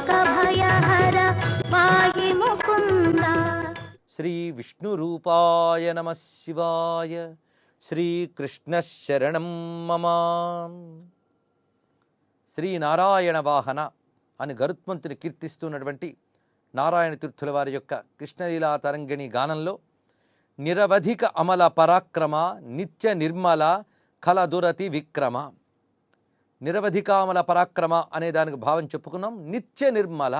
भयहर पाहि मुकुन्द। श्री विष्णुरूपाय नमः शिवाय। श्रीकृष्ण शरणं मम। శ్రీ నారాయణ వాహన అని గరుత్మంతుని కీర్తిస్తున్నటువంటి నారాయణ తీర్థుల వారి యొక్క కృష్ణలీలా తరంగిణి గానంలో నిరవధిక అమల పరాక్రమ నిత్య నిర్మల కలదురతి విక్రమ. నిరవధికామల పరాక్రమ అనే దానికి భావం చెప్పుకున్నాం. నిత్య నిర్మల,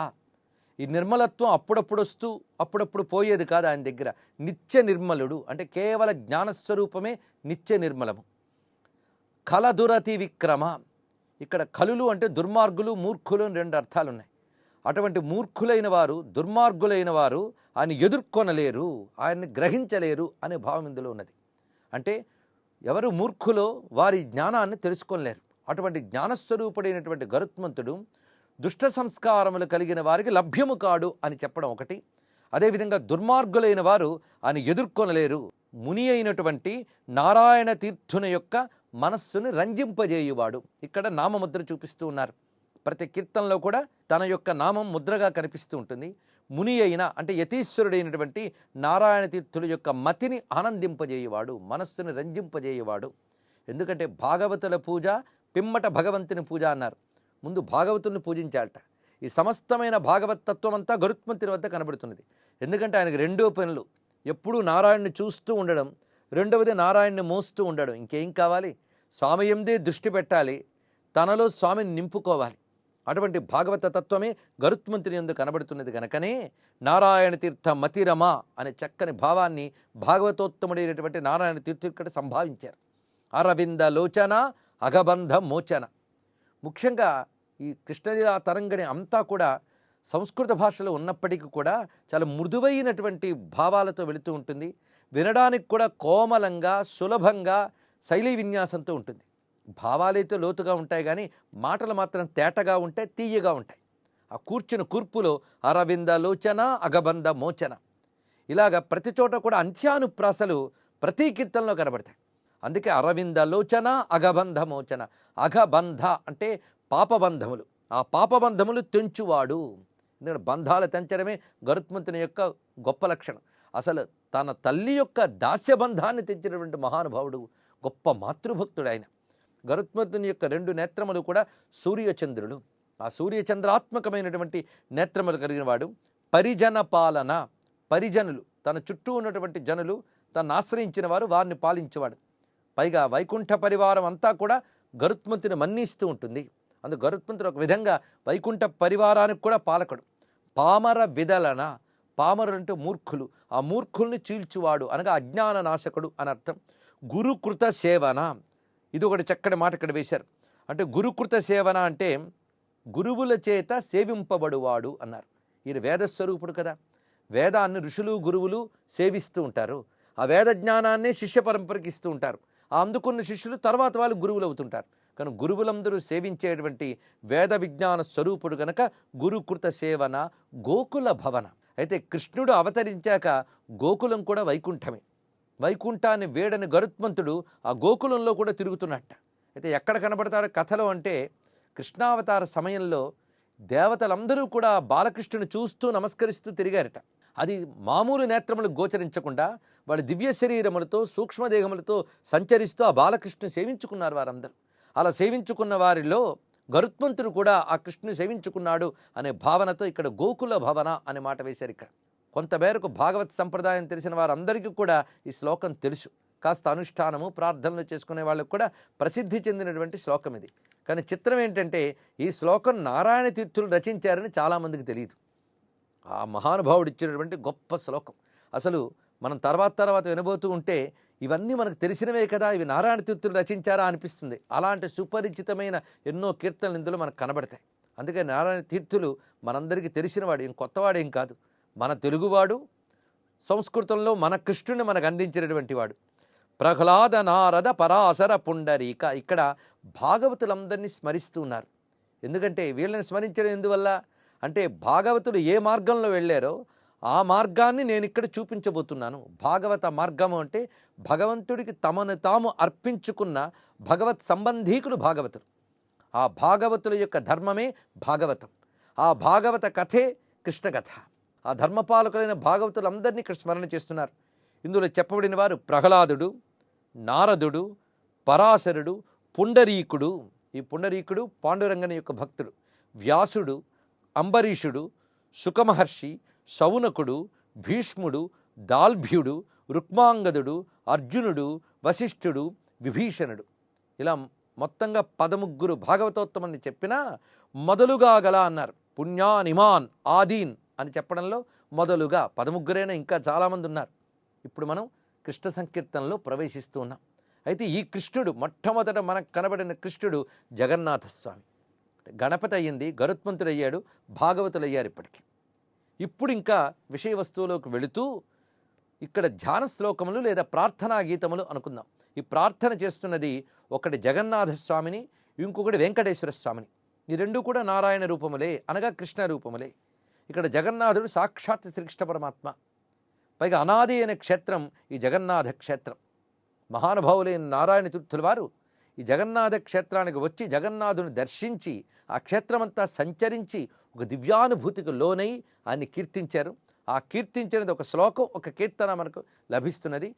ఈ నిర్మలత్వం అప్పుడప్పుడు వస్తూ అప్పుడప్పుడు పోయేది కాదు ఆయన దగ్గర. నిత్య నిర్మలుడు అంటే కేవల జ్ఞానస్వరూపమే నిత్య నిర్మలము. కలదురతి విక్రమ, ఇక్కడ కలులు అంటే దుర్మార్గులు, మూర్ఖులు అని రెండు అర్థాలు ఉన్నాయి. అటువంటి మూర్ఖులైన వారు, దుర్మార్గులైన వారు ఆయన ఎదుర్కొనలేరు, ఆయన్ని గ్రహించలేరు అనే భావం ఇందులో ఉన్నది. అంటే ఎవరు మూర్ఖులో వారి జ్ఞానాన్ని తెలుసుకోలేరు. అటువంటి జ్ఞానస్వరూపుడైనటువంటి గరుత్మంతుడు దుష్ట సంస్కారములు కలిగిన వారికి లభ్యము కాడు అని చెప్పడం ఒకటి. అదేవిధంగా దుర్మార్గులైన వారు ఆయన ఎదుర్కొనలేరు. ముని అయినటువంటి నారాయణ తీర్థుని యొక్క మనస్సును రంజింపజేయువాడు. ఇక్కడ నామముద్ర చూపిస్తూ ఉన్నారు. ప్రతి కీర్తనలో కూడా తన యొక్క నామం ముద్రగా కనిపిస్తూ ఉంటుంది. ముని అయిన అంటే యతీశ్వరుడైనటువంటి నారాయణ తీర్థుల యొక్క మతిని ఆనందింపజేయువాడు, మనస్సును రంజింపజేయువాడు. ఎందుకంటే భాగవతుల పూజ పిమ్మట భగవంతుని పూజ అన్నారు. ముందు భాగవతుల్ని పూజించాలట. ఈ సమస్తమైన భాగవతత్వం అంతా గరుత్మంతుని వద్ద కనబడుతున్నది. ఎందుకంటే ఆయనకు రెండో పనులు, ఎప్పుడూ నారాయణ్ణి చూస్తూ ఉండడం, రెండవది నారాయణ్ణి మోస్తూ ఉండడం. ఇంకేం కావాలి? స్వామి ఎందే దృష్టి పెట్టాలి, తనలో స్వామిని నింపుకోవాలి. అటువంటి భాగవత తత్వమే గరుత్మంతుని యందు కనబడుతున్నది కనుకనే నారాయణ తీర్థ మతిరమ అనే చక్కని భావాన్ని భాగవతోత్తముడైనటువంటి నారాయణ తీర్థుడు ఇక్కడ సంభావించారు. అరవింద లోచన అగబంధ మోచన. ముఖ్యంగా ఈ కృష్ణలీలా తరంగిణి అంతా కూడా సంస్కృత భాషలో ఉన్నప్పటికీ కూడా చాలా మృదువైనటువంటి భావాలతో వెళుతూ ఉంటుంది. వినడానికి కూడా కోమలంగా, సులభంగా, శైలీ విన్యాసంతో ఉంటుంది. భావాలైతే లోతుగా ఉంటాయి కానీ మాటలు మాత్రం తేటగా ఉంటాయి, తీయగా ఉంటాయి. ఆ కూర్చుని కూర్పులో అరవింద లోచన అగబంధ మోచన, ఇలాగ ప్రతి చోట కూడా అంత్యానుప్రాసలు ప్రతి కీర్తనలో కనబడతాయి. అందుకే అరవింద లోచన అగబంధ మోచన. అగబంధ అంటే పాపబంధములు, ఆ పాపబంధములు తెంచువాడు. ఎందుకంటే బంధాలు తెంచడమే గరుత్మంతుని యొక్క గొప్ప లక్షణం. అసలు తన తల్లి యొక్క దాస్యబంధాన్ని తెచ్చినటువంటి మహానుభావుడు, గొప్ప మాతృభక్తుడు ఆయన. గరుత్మంతుని యొక్క రెండు నేత్రములు కూడా సూర్యచంద్రులు. ఆ సూర్యచంద్రాత్మకమైనటువంటి నేత్రములు కలిగిన వాడు. పరిజన పాలన, పరిజనులు తన చుట్టూ ఉన్నటువంటి జనులు తను ఆశ్రయించిన వారు, వారిని పాలించేవాడు. పైగా వైకుంఠ పరివారం అంతా కూడా గరుత్మంతుని మన్నిస్తూ ఉంటుంది. అందుకు గరుత్మంతుడు ఒక విధంగా వైకుంఠ పరివారానికి కూడా పాలకుడు. పామర విదలన, పామరులు అంటే మూర్ఖులు, ఆ మూర్ఖుల్ని చీల్చువాడు అనగా అజ్ఞాన నాశకుడు అని అర్థం. గురుకృత సేవన, ఇది ఒకటి చక్కటి మాట ఇక్కడ వేశారు. అంటే గురుకృత సేవన అంటే గురువుల చేత సేవింపబడువాడు అన్నారు. ఈయన వేదస్వరూపుడు కదా. వేదాన్ని ఋషులు గురువులు సేవిస్తూ ఉంటారు. ఆ వేద జ్ఞానాన్ని శిష్య పరంపరకి ఇస్తూ ఉంటారు. ఆ అందుకున్న శిష్యులు తర్వాత వాళ్ళు గురువులు అవుతుంటారు. కానీ గురువులందరూ సేవించేటువంటి వేద విజ్ఞాన స్వరూపుడు గనక గురుకృత సేవన గోకుల భవన. అయితే కృష్ణుడు అవతరించాక గోకులం కూడా వైకుంఠమే. వైకుంఠాన్ని వేడని గరుత్మంతుడు ఆ గోకులంలో కూడా తిరుగుతున్నట్ట. అయితే ఎక్కడ కనబడతాడో కథలో అంటే కృష్ణావతార సమయంలో దేవతలందరూ కూడా బాలకృష్ణుని చూస్తూ నమస్కరిస్తూ తిరిగారట. అది మామూలు నేత్రములకు గోచరించకుండా వాళ్ళ దివ్య శరీరములతో సూక్ష్మదేహములతో సంచరిస్తూ ఆ బాలకృష్ణుని సేవించుకున్నారు వారందరూ. అలా సేవించుకున్న వారిలో గరుత్మంతుడు కూడా ఆ కృష్ణుని సేవించుకున్నాడు అనే భావనతో ఇక్కడ గోకుల భవన అనే మాట వేశారు. ఇక్కడ కొంతమేరకు భాగవత్ సంప్రదాయం తెలిసిన వారందరికీ కూడా ఈ శ్లోకం తెలుసు. కాస్త అనుష్ఠానము ప్రార్థనలు చేసుకునే వాళ్ళకు కూడా ప్రసిద్ధి చెందినటువంటి శ్లోకం ఇది. కానీ చిత్రం ఏంటంటే ఈ శ్లోకం నారాయణ తీర్థులు రచించారని చాలామందికి తెలియదు. ఆ మహానుభావుడు ఇచ్చినటువంటి గొప్ప శ్లోకం. అసలు మనం తర్వాత వినబోతూ ఉంటే ఇవన్నీ మనకు తెలిసినవే కదా, ఇవి నారాయణ తీర్థులు రచించారా అనిపిస్తుంది. అలాంటి సుపరిచితమైన ఎన్నో కీర్తనలు ఇందులో మనకు కనబడతాయి. అందుకే నారాయణ తీర్థులు మనందరికీ తెలిసినవాడు, ఏం కొత్తవాడేం కాదు. మన తెలుగువాడు, సంస్కృతంలో మన కృష్ణుని మనకు అందించినటువంటి వాడు. ప్రహ్లాద నారద పరాశర పుండరీక. ఇక్కడ భాగవతులందరినీ స్మరిస్తూ ఉన్నారు. ఎందుకంటే వీళ్ళని స్మరించడం ఎందువల్ల అంటే భాగవతులు ఏ మార్గంలో వెళ్ళారో ఆ మార్గాన్ని నేను ఇక్కడ చూపించబోతున్నాను. భాగవత మార్గము అంటే భగవంతుడికి తమను తాము అర్పించుకున్న భగవత్ సంబంధీకులు భాగవతులు. ఆ భాగవతుల యొక్క ధర్మమే భాగవతం. ఆ భాగవత కథే కృష్ణ కథ. ఆ ధర్మపాలకులైన భాగవతులందరినీ ఇక్కడ స్మరణ చేస్తున్నారు. ఇందులో చెప్పబడిన వారు ప్రహ్లాదుడు, నారదుడు, పరాశరుడు, పుండరీకుడు. ఈ పుండరీకుడు పాండురంగని యొక్క భక్తుడు. వ్యాసుడు, అంబరీషుడు, సుఖమహర్షి, శౌనకుడు, భీష్ముడు, దాల్భ్యుడు, రుక్మాంగదుడు, అర్జునుడు, వశిష్ఠుడు, విభీషణుడు. ఇలా మొత్తంగా 13 భాగవతోత్తమని చెప్పినా మొదలుగా గల అన్నారు. పుణ్యానిమాన్ ఆదీన్ అని చెప్పడంలో మొదలుగా 13 ఇంకా చాలామంది ఉన్నారు. ఇప్పుడు మనం కృష్ణ సంకీర్తనలో ప్రవేశిస్తూ ఉన్నాం. అయితే ఈ కృష్ణుడు మొట్టమొదట మనకు కనబడిన కృష్ణుడు జగన్నాథస్వామి. గణపతి అయ్యింది, గరుత్మంతుడు అయ్యాడు, భాగవతులు అయ్యారు. ఇప్పుడు ఇంకా విషయ వస్తువులోకి వెళుతూ ఇక్కడ ధ్యాన శ్లోకములు లేదా ప్రార్థనా గీతములు అనుకుందాం. ఈ ప్రార్థన చేస్తున్నది ఒకటి జగన్నాథ స్వామిని, ఇంకొకటి వెంకటేశ్వర స్వామిని. ఈ రెండు కూడా నారాయణ రూపములే, అనగా కృష్ణ రూపములే. ఇక్కడ జగన్నాథుడు సాక్షాత్ శ్రీకృష్ణ పరమాత్మ. పైగా అనాది అయిన క్షేత్రం ఈ జగన్నాథ క్షేత్రం. మహానుభావులైన నారాయణ తీర్థుల వారు ఈ జగన్నాథ క్షేత్రానికి వచ్చి జగన్నాథుని దర్శించి ఆ క్షేత్రమంతా సంచరించి ఒక దివ్యానుభూతికి లోనై ఆయన్ని కీర్తించారు. ఆ కీర్తించినది ఒక శ్లోకం, ఒక కీర్తన మనకు లభిస్తున్నది.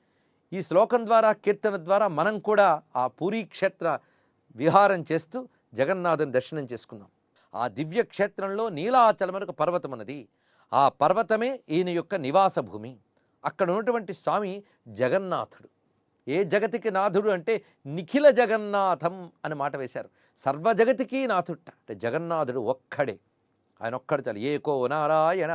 ఈ శ్లోకం ద్వారా, కీర్తన ద్వారా మనం కూడా ఆ పూరీ క్షేత్ర విహారం చేస్తూ జగన్నాథుని దర్శనం చేసుకుందాం. ఆ దివ్య క్షేత్రంలో నీలాచలమనకు పర్వతం ఉన్నది. ఆ పర్వతమే ఈయన యొక్క నివాస భూమి. అక్కడ ఉన్నటువంటి స్వామి జగన్నాథుడు. ఏ జగతికి నాథుడు అంటే నిఖిల జగన్నాథం అని మాట వేశారు. సర్వజగతికి నాథుట అంటే జగన్నాథుడు ఒక్కడే, ఆయన ఒక్కడు చాలు. ఏకో నారాయణ